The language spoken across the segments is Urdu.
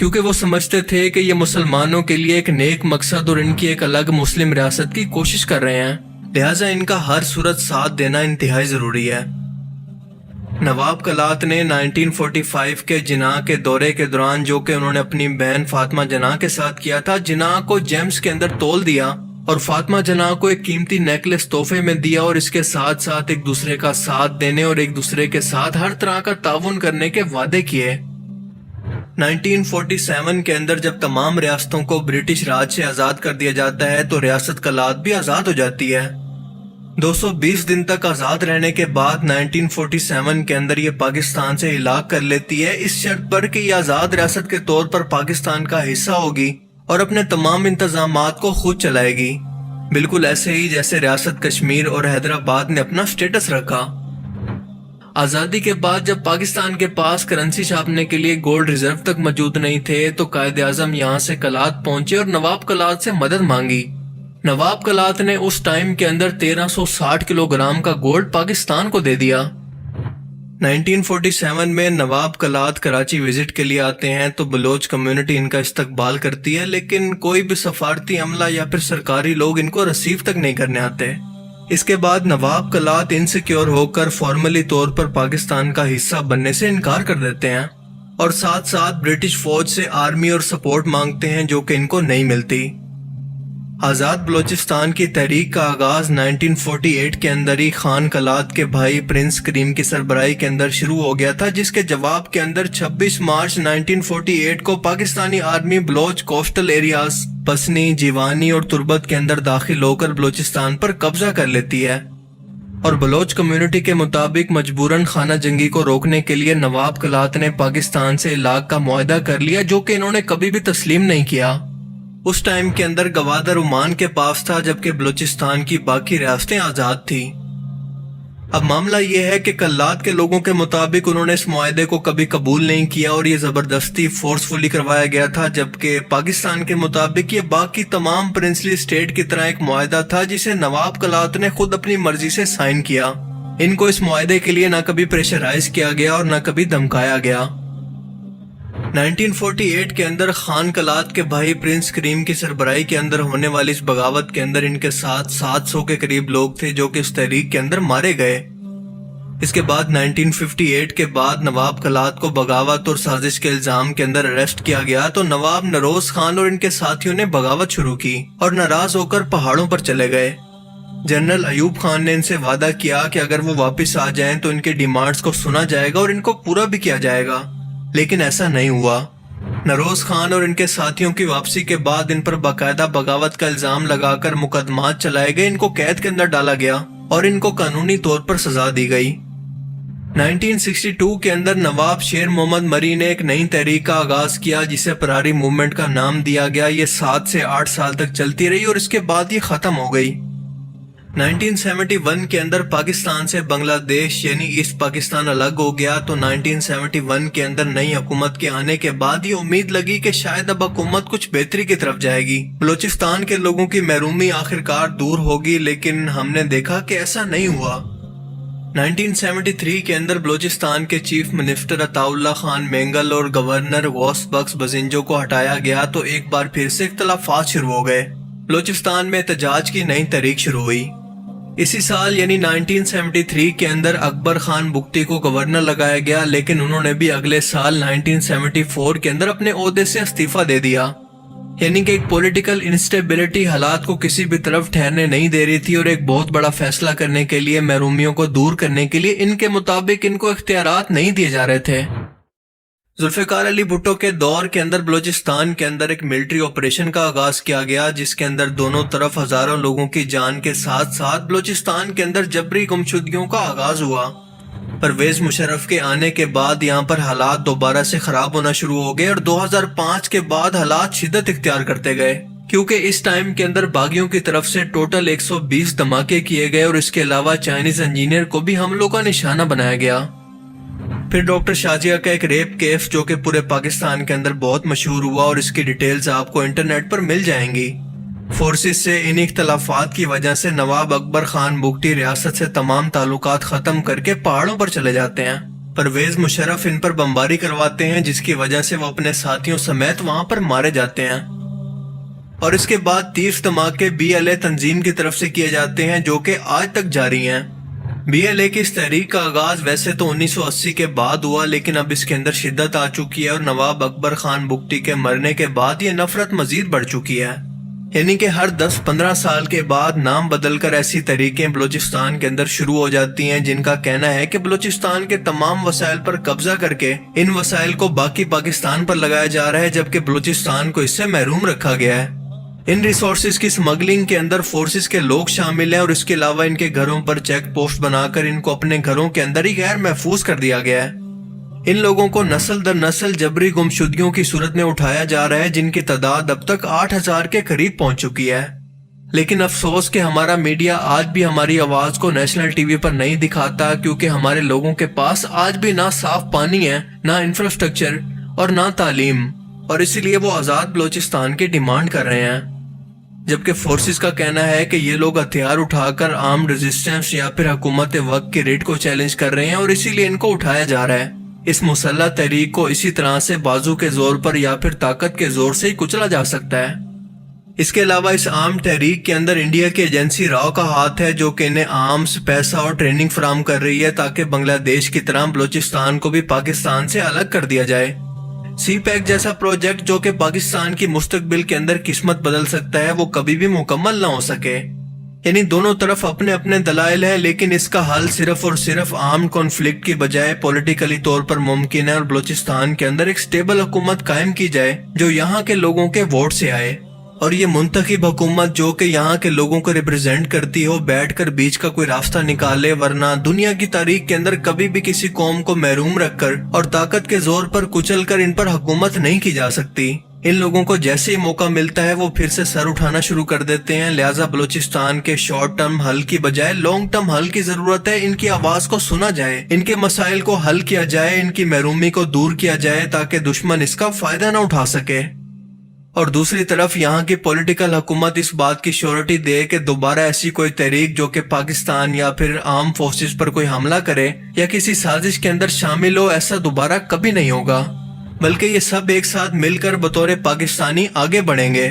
کیونکہ وہ سمجھتے تھے کہ یہ مسلمانوں کے لیے ایک نیک مقصد اور ان کی ایک الگ مسلم ریاست کی کوشش کر رہے ہیں، لہٰذا ان کا ہر صورت ساتھ دینا انتہائی ضروری ہے۔ نواب کلات نے 1945 کے جناح کے دورے کے دوران، جو کہ انہوں نے اپنی بہن فاطمہ جناح کے ساتھ کیا تھا، جناح کو جیمز کے اندر تول دیا اور فاطمہ جناح کو ایک قیمتی نیکلس تحفے میں دیا، اور اس کے ساتھ ساتھ ایک دوسرے کا ساتھ دینے اور ایک دوسرے کے ساتھ ہر طرح کا تعاون کرنے کے وعدے کیے۔ 1947 کے اندر جب تمام ریاستوں کو برٹش راج سے آزاد کر دیا جاتا ہے تو ریاست کلات بھی آزاد ہو جاتی ہے۔ 220 دن تک آزاد رہنے کے بعد 1947 کے اندر یہ پاکستان سے ہلاک کر لیتی ہے، اس شرط پر کہ یہ آزاد ریاست کے طور پر پاکستان کا حصہ ہوگی اور اپنے تمام انتظامات کو خود چلائے گی، بالکل ایسے ہی جیسے ریاست کشمیر اور حیدرآباد نے اپنا سٹیٹس رکھا۔ آزادی کے بعد جب پاکستان کے پاس کرنسی چھاپنے کے لیے گولڈ ریزرو تک موجود نہیں تھے تو قائد اعظم یہاں سے کلات پہنچے اور نواب کلات سے مدد مانگی۔ نواب کلات نے اس ٹائم کے اندر 1360 کلو گرام کا گولڈ پاکستان کو دے دیا۔ 1947 میں نواب کلات کراچی وزٹ کے لیے آتے ہیں تو بلوچ کمیونٹی ان کا استقبال کرتی ہے، لیکن کوئی بھی سفارتی عملہ یا پھر سرکاری لوگ ان کو ریسیو تک نہیں کرنے آتے۔ اس کے بعد نواب کلات انسیکیور ہو کر فارملی طور پر پاکستان کا حصہ بننے سے انکار کر دیتے ہیں اور ساتھ ساتھ برٹش فوج سے آرمی اور سپورٹ مانگتے ہیں، جو کہ ان کو نہیں ملتی۔ آزاد بلوچستان کی تحریک کا آغاز 1948 کے اندر ہی خان کلات کے بھائی پرنس کریم کی سربراہی کے اندر شروع ہو گیا تھا، جس کے جواب کے اندر 26 مارچ 1948 کو Pakistani army Baloch coastal areas Pasni, Giovanni اور تربت کے اندر داخل ہو کر بلوچستان پر قبضہ کر لیتی ہے، اور بلوچ کمیونٹی کے مطابق مجبوراً خانہ جنگی کو روکنے کے لیے نواب کلات نے پاکستان سے علاق کا معاہدہ کر لیا، جو کہ انہوں نے کبھی بھی تسلیم نہیں کیا۔ اس ٹائم کے اندر گوادر عمان کے پاس تھا، جبکہ بلوچستان کی باقی ریاستیں آزاد تھیں۔ اب معاملہ یہ ہے کہ کلات کے لوگوں کے مطابق انہوں نے اس معاہدے کو کبھی قبول نہیں کیا اور یہ زبردستی فورسفلی کروایا گیا تھا، جبکہ پاکستان کے مطابق یہ باقی تمام پرنسلی اسٹیٹ کی طرح ایک معاہدہ تھا جسے نواب کلات نے خود اپنی مرضی سے سائن کیا۔ ان کو اس معاہدے کے لیے نہ کبھی پریشرائز کیا گیا اور نہ کبھی دھمکایا گیا۔ 1948 کے اندر خان کلات کے بھائی پرنس کریم کی سربراہی کے اندر ہونے والی اس بغاوت کے اندر ان کے ساتھ 700 کے قریب لوگ تھے، جو کہ اس تحریک کے اندر مارے گئے۔ اس کے بعد 1958 کے بعد نواب کلات کو بغاوت اور سازش کے الزام کے اندر اریسٹ کیا گیا تو نواب نروز خان اور ان کے ساتھیوں نے بغاوت شروع کی اور ناراض ہو کر پہاڑوں پر چلے گئے۔ جنرل ایوب خان نے ان سے وعدہ کیا کہ اگر وہ واپس آ جائیں تو ان کے ڈیمانڈز کو سنا جائے گا اور ان کو پورا بھی کیا جائے گا، لیکن ایسا نہیں ہوا۔ نروز خان اور ان کے ساتھیوں کی واپسی کے بعد ان پر باقاعدہ بغاوت کا الزام لگا کر مقدمات چلائے گئے، ان کو قید کے اندر ڈالا گیا اور ان کو قانونی طور پر سزا دی گئی۔ 1962 کے اندر نواب شیر محمد مری نے ایک نئی تحریک کا آغاز کیا جسے پراری موومنٹ کا نام دیا گیا۔ یہ 7 سے 8 سال تک چلتی رہی اور اس کے بعد یہ ختم ہو گئی۔ 1971 کے اندر پاکستان سے بنگلہ دیش یعنی ایسٹ پاکستان الگ ہو گیا تو 1971 کے اندر نئی حکومت کے آنے کے بعد یہ امید لگی کہ شاید اب حکومت کچھ بہتری کی طرف جائے گی، بلوچستان کے لوگوں کی محرومی آخرکار دور ہوگی، لیکن ہم نے دیکھا کہ ایسا نہیں ہوا۔ 1973 کے اندر بلوچستان کے چیف منسٹر عطا اللہ خان مینگل اور گورنر غوث بخش بزنجو کو ہٹایا گیا تو ایک بار پھر سے اختلافات شروع ہو گئے۔ بلوچستان میں احتجاج کی نئی تحریک شروع ہوئی۔ اسی سال یعنی 1973 کے اندر اکبر خان بگٹی کو گورنر لگایا گیا، لیکن انہوں نے بھی اگلے سال 1974 کے اندر اپنے عہدے سے استعفیٰ دے دیا۔ یعنی کہ ایک پولیٹیکل انسٹیبلٹی حالات کو کسی بھی طرف ٹھہرنے نہیں دے رہی تھی اور ایک بہت بڑا فیصلہ کرنے کے لیے محرومیوں کو دور کرنے کے لیے ان کے مطابق ان کو اختیارات نہیں دیے جا رہے تھے۔ ذوالفقار علی بھٹو کے دور کے اندر بلوچستان کے اندر ایک ملٹری آپریشن کا آغاز کیا گیا جس کے اندر دونوں طرف ہزاروں لوگوں کی جان کے ساتھ ساتھ بلوچستان کے اندر جبری گمشدگیوں کا آغاز ہوا۔ پرویز مشرف کے آنے کے بعد یہاں پر حالات دوبارہ سے خراب ہونا شروع ہو گئے اور 2005 کے بعد حالات شدت اختیار کرتے گئے، کیونکہ اس ٹائم کے اندر باغیوں کی طرف سے ٹوٹل 120 دھماکے کیے گئے اور اس کے علاوہ چائنیز انجینئر کو بھی حملوں کا نشانہ بنایا گیا۔ پھر ڈاکٹر شاجیہ کا ایک ریپ کیس جو کہ پورے پاکستان کے اندر بہت مشہور ہوا اور اس کی ڈیٹیلز آپ کو انٹرنیٹ پر مل جائیں گی۔ فورسز سے ان اختلافات کی وجہ سے نواب اکبر خان بگٹی ریاست سے تمام تعلقات ختم کر کے پہاڑوں پر چلے جاتے ہیں پرویز مشرف ان پر بمباری کرواتے ہیں جس کی وجہ سے وہ اپنے ساتھیوں سمیت وہاں پر مارے جاتے ہیں، اور اس کے بعد 30 دھماکے BLA تنظیم کی طرف سے کیے جاتے ہیں جو کہ آج تک جاری ہیں۔ BLA کی اس تحریک کا آغاز ویسے تو 1980 کے بعد ہوا، لیکن اب اس کے اندر شدت آ چکی ہے اور نواب اکبر خان بگٹی کے مرنے کے بعد یہ نفرت مزید بڑھ چکی ہے، یعنی کہ ہر 10-15 سال کے بعد نام بدل کر ایسی تحریکیں بلوچستان کے اندر شروع ہو جاتی ہیں جن کا کہنا ہے کہ بلوچستان کے تمام وسائل پر قبضہ کر کے ان وسائل کو باقی پاکستان پر لگایا جا رہا ہے، جبکہ بلوچستان کو اس سے محروم رکھا گیا ہے۔ ان ریسورسز کی سمگلنگ کے اندر فورسز کے لوگ شامل ہیں، اور اس کے علاوہ ان کے گھروں پر چیک پوسٹ بنا کر ان کو اپنے گھروں کے اندر ہی غیر محفوظ کر دیا گیا ہے۔ ان لوگوں کو نسل در نسل جبری گمشدگیوں کی صورت میں اٹھایا جا رہا ہے جن کی تعداد اب تک 8000 کے قریب پہنچ چکی ہے۔ لیکن افسوس کہ ہمارا میڈیا آج بھی ہماری آواز کو نیشنل ٹی وی پر نہیں دکھاتا، کیونکہ ہمارے لوگوں کے پاس آج بھی نہ صاف پانی ہے، نہ انفراسٹرکچر اور نہ تعلیم، اور اسی لیے وہ آزاد بلوچستان کی ڈیمانڈ کر رہے ہیں، جبکہ فورسز کا کہنا ہے کہ یہ لوگ ہتھیار اٹھا کر عام ریزسٹنس یا پھر حکومت وقت کی ریٹ کو چیلنج کر رہے ہیں، اور اسی لیے ان کو اٹھایا جا رہا ہے۔ اس مسلح تحریک کو اسی طرح سے بازو کے زور پر یا پھر طاقت کے زور سے ہی کچلا جا سکتا ہے۔ اس کے علاوہ اس عام تحریک کے اندر انڈیا کی ایجنسی راؤ کا ہاتھ ہے، جو کہ انہیں آرمز، پیسہ اور ٹریننگ فراہم کر رہی ہے تاکہ بنگلہ دیش کی طرح بلوچستان کو بھی پاکستان سے الگ کر دیا جائے۔ سی پیک جیسا پروجیکٹ جو کہ پاکستان کی مستقبل کے اندر قسمت بدل سکتا ہے، وہ کبھی بھی مکمل نہ ہو سکے۔ یعنی دونوں طرف اپنے اپنے دلائل ہیں، لیکن اس کا حل صرف اور صرف عام کانفلکٹ کی بجائے پولیٹیکلی طور پر ممکن ہے، اور بلوچستان کے اندر ایک سٹیبل حکومت قائم کی جائے جو یہاں کے لوگوں کے ووٹ سے آئے، اور یہ منتخب حکومت جو کہ یہاں کے لوگوں کو ریپرزینٹ کرتی ہو بیٹھ کر بیچ کا کوئی راستہ نکالے، ورنہ دنیا کی تاریخ کے اندر کبھی بھی کسی قوم کو محروم رکھ کر اور طاقت کے زور پر کچل کر ان پر حکومت نہیں کی جا سکتی۔ ان لوگوں کو جیسے ہی موقع ملتا ہے وہ پھر سے سر اٹھانا شروع کر دیتے ہیں، لہٰذا بلوچستان کے شارٹ ٹرم حل کی بجائے لانگ ٹرم حل کی ضرورت ہے۔ ان کی آواز کو سنا جائے، ان کے مسائل کو حل کیا جائے، ان کی محرومی کو دور کیا جائے تاکہ دشمن اس کا فائدہ نہ اٹھا سکے، اور دوسری طرف یہاں کی پولیٹیکل حکومت اس بات کی شیورٹی دے کہ دوبارہ ایسی کوئی تحریک جو کہ پاکستان یا پھر عام فورسز پر کوئی حملہ کرے یا کسی سازش کے اندر شامل ہو، ایسا دوبارہ کبھی نہیں ہوگا، بلکہ یہ سب ایک ساتھ مل کر بطور پاکستانی آگے بڑھیں گے۔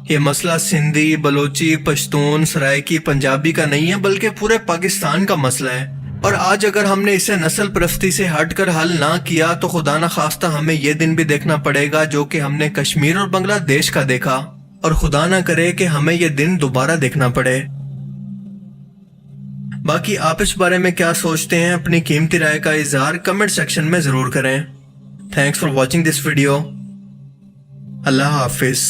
یہ مسئلہ سندھی، بلوچی، پشتون، سرائکی، پنجابی کا نہیں ہے، بلکہ پورے پاکستان کا مسئلہ ہے، اور آج اگر ہم نے اسے نسل پرستی سے ہٹ کر حل نہ کیا تو خدا نہ خواستہ ہمیں یہ دن بھی دیکھنا پڑے گا جو کہ ہم نے کشمیر اور بنگلہ دیش کا دیکھا، اور خدا نہ کرے کہ ہمیں یہ دن دوبارہ دیکھنا پڑے۔ باقی آپ اس بارے میں کیا سوچتے ہیں؟ اپنی قیمتی رائے کا اظہار کمنٹ سیکشن میں ضرور کریں۔ Thanks for watching this video. اللہ حافظ۔